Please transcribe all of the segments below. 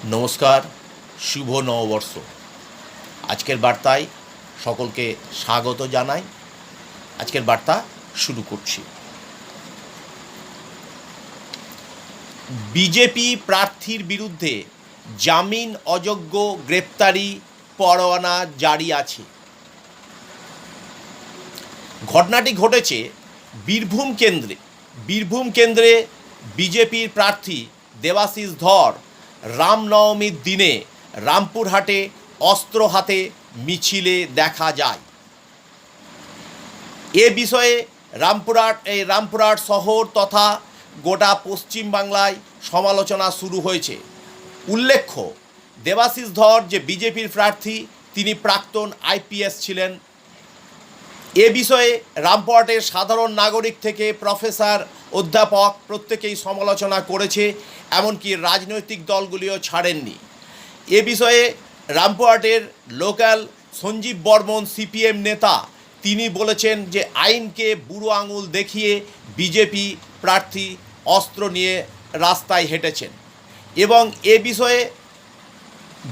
নমস্কার, শুভ নববর্ষ। আজকের বার্তায় সকলকে স্বাগত জানাই। আজকের বার্তা শুরু করছি। বিজেপি প্রার্থীর বিরুদ্ধে জামিন অযোগ্য গ্রেপ্তারি পরোয়ানা জারি আছে। ঘটনাটি ঘটেছে বীরভূম কেন্দ্রে বিজেপির প্রার্থী দেবাশিস ধর রামনবমীর দিনে রামপুরহাটে অস্ত্র হাতে মিছিলে দেখা যায়। এ বিষয়ে রামপুরহাট শহর তথা গোটা পশ্চিমবাংলায় সমালোচনা শুরু হয়েছে। উল্লেখ্য, দেবাশিস ধর যে বিজেপির প্রার্থী, তিনি প্রাক্তন আইপিএস ছিলেন। এ বিষয়ে রামপুরহাটের সাধারণ নাগরিক থেকে প্রফেসর, অধ্যাপক প্রত্যেকেই সমালোচনা করেছে, এমনকি রাজনৈতিক দলগুলিও ছাড়েননি। এ বিষয়ে রামপুরহাটের লোকাল সঞ্জীব বর্মন সিপিএম নেতা, তিনি বলেছেন যে আইনকে বুড়ো আঙুল দেখিয়ে বিজেপি প্রার্থী অস্ত্র নিয়ে রাস্তায় হেঁটেছেন। এবং এ বিষয়ে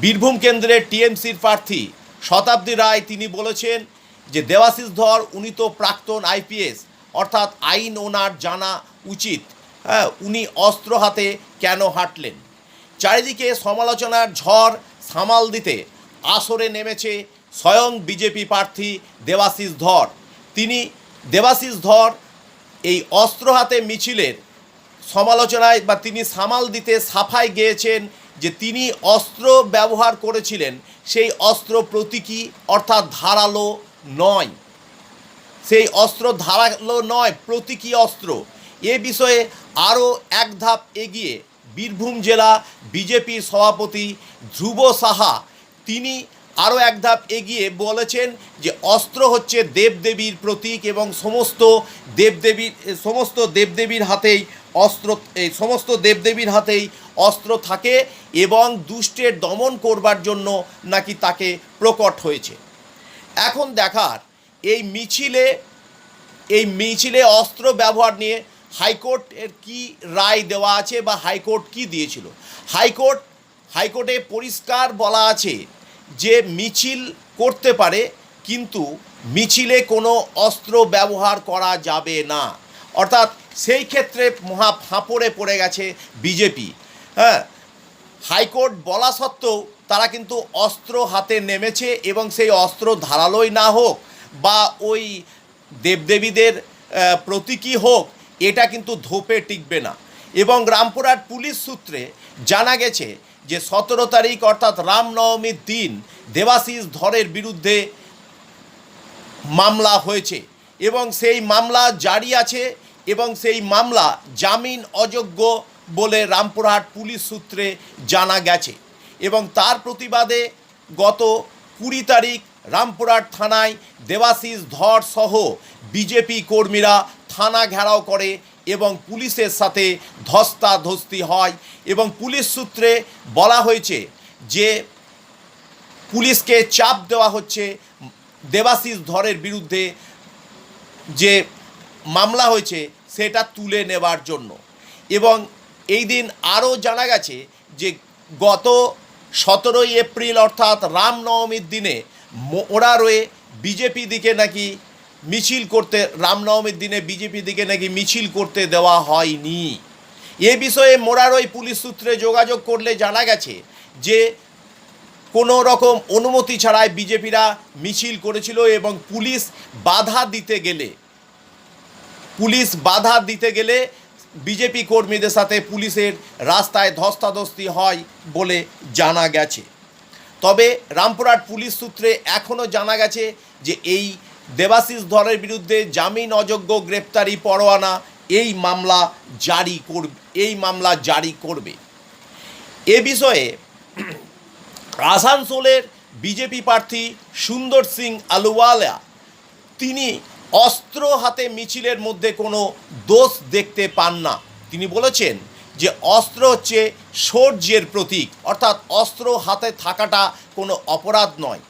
বীরভূম কেন্দ্রের টিএমসির প্রার্থী শতাব্দী রায়, তিনি বলেছেন যে দেবাশিস ধর উনি তো প্রাক্তন আইপিএস, অর্থাৎ আইন ওনার জানা উচিত। উনি অস্ত্র হাতে কেন হাঁটলেন? চারিদিকে সমালোচনার ঝড় সামাল দিতে আসরে নেমেছে স্বয়ং বিজেপি প্রার্থী দেবাশিস ধর। দেবাশিস ধর এই অস্ত্র হাতে মিছিলের সমালোচনায় বা তিনি সামাল দিতে সাফাই গেয়েছেন যে তিনি অস্ত্র ব্যবহার করেছিলেন, সেই অস্ত্র প্রতীকী অর্থাৎ ধারালো নয়, সেই অস্ত্র ধারালো নয়, প্রতীকী অস্ত্র। এ বিষয়ে আরও এক ধাপ এগিয়ে বীরভূম জেলা বিজেপির সভাপতি ধ্রুব সাহা, তিনি আরও এক ধাপ এগিয়ে বলেছেন যে অস্ত্র হচ্ছে দেবদেবীর প্রতীক এবং সমস্ত দেবদেবীর হাতেই অস্ত্র থাকে এবং দুষ্টের দমন করবার জন্য নাকি তাকে প্রকট হয়েছে। এখন দেখার এই মিছিলে অস্ত্র ব্যবহার নিয়ে হাইকোর্টের কি রায় দেওয়া আছে বা হাইকোর্ট কি দিয়েছিল। হাইকোর্টে পরিষ্কার বলা আছে যে মিছিল করতে পারে, কিন্তু মিছিলে কোনো অস্ত্র ব্যবহার করা যাবে না। অর্থাৎ সেই ক্ষেত্রে মহা ফাঁপড়ে পড়ে গেছে বিজেপি। হাইকোর্ট বলা সত্ত্বেও তারা কিন্তু অস্ত্র হাতে নেমেছে এবং সেই অস্ত্র ধারালোই না হোক বা ওই দেবদেবীদের প্রতীকী হোক, এটা কিন্তু ধোপে টিকবে না। এবং রামপুরহাট পুলিশ সূত্রে জানা গেছে যে 17 তারিখ অর্থাৎ রামনবমীর দিন দেবাশিস ধরের বিরুদ্ধে মামলা হয়েছে এবং সেই মামলা জারি আছে এবং সেই মামলা জামিন অযোগ্য বলে রামপুরহাট পুলিশ সূত্রে জানা গেছে। এবং তার প্রতিবাদে গত 20 তারিখ রামপুরহাট থানায় দেবাশিস ধর সহ বিজেপি কর্মীরা থানা ঘেরাও করে এবং পুলিশের সাথে ধস্তাধস্তি হয়। এবং পুলিশ সূত্রে বলা হয়েছে যে পুলিশকে চাপ দেওয়া হচ্ছে দেবাশিস ধরের বিরুদ্ধে যে মামলা হয়েছে সেটা তুলে নেবার জন্য। এবং এই দিন আরও জানা গেছে যে গত 17 এপ্রিল অর্থাৎ রামনবমীর দিনে মোরারোয়ে বিজেপি দিকে নাকি মিছিল করতে দেওয়া হয়নি। এ বিষয়ে মোরারোই পুলিশ সূত্রে যোগাযোগ করলে জানা গেছে যে কোনো রকম অনুমতি ছাড়াই বিজেপিরা মিছিল করেছিল এবং পুলিশ বাধা দিতে গেলে বিজেপি কর্মীদের সাথে পুলিশের রাস্তায় ধস্তাধস্তি হয় বলে জানা গেছে। তবে রামপুরহাট পুলিশ সূত্রে এখনও জানা গেছে যে এই দেবাশিস ধরের বিরুদ্ধে জামিন অযোগ্য গ্রেপ্তারি পরোয়ানা এই মামলা জারি করবে। এ বিষয়ে আসানসোলের বিজেপি প্রার্থী সুন্দর সিং আলুওয়ালা, তিনি অস্ত্র হাতে মিছিলের মধ্যে কোনো দোষ দেখতে পান না। তিনি বলেছেন যে অস্ত্র হচ্ছে শৌর্যের প্রতীক, অর্থাৎ অস্ত্র হাতে থাকাটা কোনো অপরাধ নয়।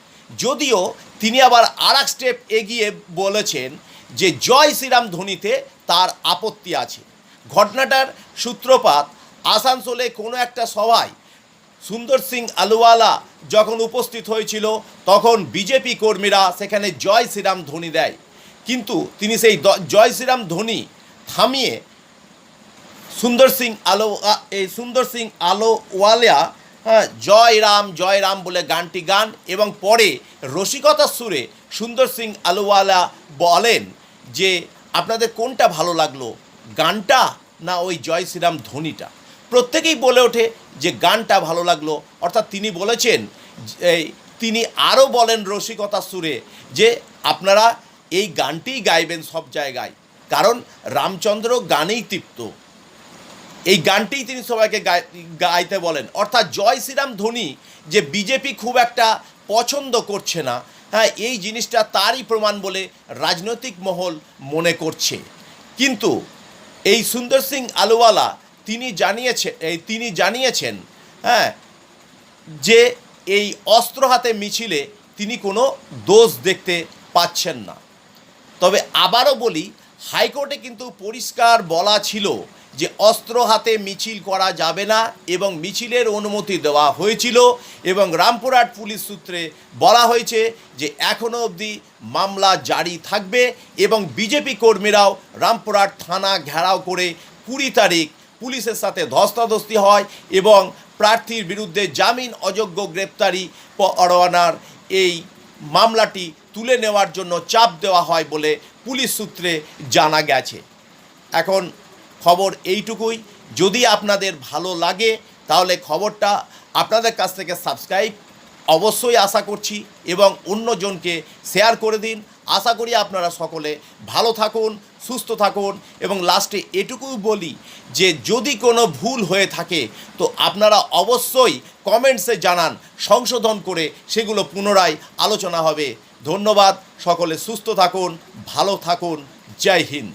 যদিও তিনি আবার আর এক স্টেপ এগিয়ে বলেছেন যে জয় শ্রীরাম ধ্বনিতে তার আপত্তি আছে। ঘটনাটার সূত্রপাত আসানসোলে কোনো একটা সভায় সুন্দর সিং আলুওয়ালা যখন উপস্থিত হয়েছিল তখন বিজেপি কর্মীরা সেখানে জয় শ্রীরাম ধ্বনি দেয়, কিন্তু তিনি সেই জয় শ্রীরাম ধ্বনি থামিয়ে সুন্দর সিং আলোওয়ালা জয় রাম বলে গানটি গান এবং পরে রসিকতার সুরে সুন্দর সিং আলুওয়ালা বলেন যে আপনাদের কোনটা ভালো লাগলো, গানটা না ওই জয় শ্রীরাম ধ্বনিটা? প্রত্যেকেই বলে ওঠে যে গানটা ভালো লাগলো। অর্থাৎ তিনি বলেছেন, তিনি আরও বলেন রসিকতার সুরে যে আপনারা এই গানটিই গাইবেন সব জায়গায়, কারণ রামচন্দ্র গানেই তৃপ্ত। এই গানটিই তিনি সবাইকে গাইতে বলেন। অর্থাৎ জয় শ্রীরাম ধ্বনি যে বিজেপি খুব একটা পছন্দ করছে না, হ্যাঁ, এই জিনিসটা তারই প্রমাণ বলে রাজনৈতিক মহল মনে করছে। কিন্তু এই সুন্দর সিং আলুওয়ালা তিনি জানিয়েছেন হ্যাঁ যে এই অস্ত্র হাতে মিছিলে তিনি কোনো দোষ দেখতে পাচ্ছেন না। তবে আবারও বলি, হাইকোর্টে কিন্তু পরিষ্কার বলা ছিল যে অস্ত্র হাতে মিছিল করা যাবে না এবং মিছিলের অনুমতি দেওয়া হয়েছিল, এবং রামপুরহাট পুলিশ সূত্রে বলা হয়েছে যে এখনও অবধি মামলা জারি থাকবে এবং বিজেপি কর্মীরাও রামপুরহাট থানা ঘেরাও করে 20 তারিখ পুলিশের সাথে ধস্তাধস্তি হয় এবং প্রার্থীর বিরুদ্ধে জামিন অযোগ্য গ্রেপ্তারি পরোয়ানার এই মামলাটি তুলে নেওয়ার জন্য চাপ দেওয়া হয় বলে পুলিশ সূত্রে জানা গেছে। এখন খবর এইটুকুই। যদি আপনাদের ভালো লাগে তাহলে খবরটা আপনাদের কাছ থেকে সাবস্ক্রাইব অবশ্যই আশা করছি এবং অন্যজনকে শেয়ার করে দিন। আশা করি আপনারা সকলে ভালো থাকুন, সুস্থ থাকুন এবং লাস্টে এটুকুই বলি যে যদি কোনো ভুল হয়ে থাকে তো আপনারা অবশ্যই কমেন্টসে জানান, সংশোধন করে সেগুলো পুনরায় আলোচনা হবে। ধন্যবাদ, সকলে সুস্থ থাকুন, ভালো থাকুন, জয় হিন্দ।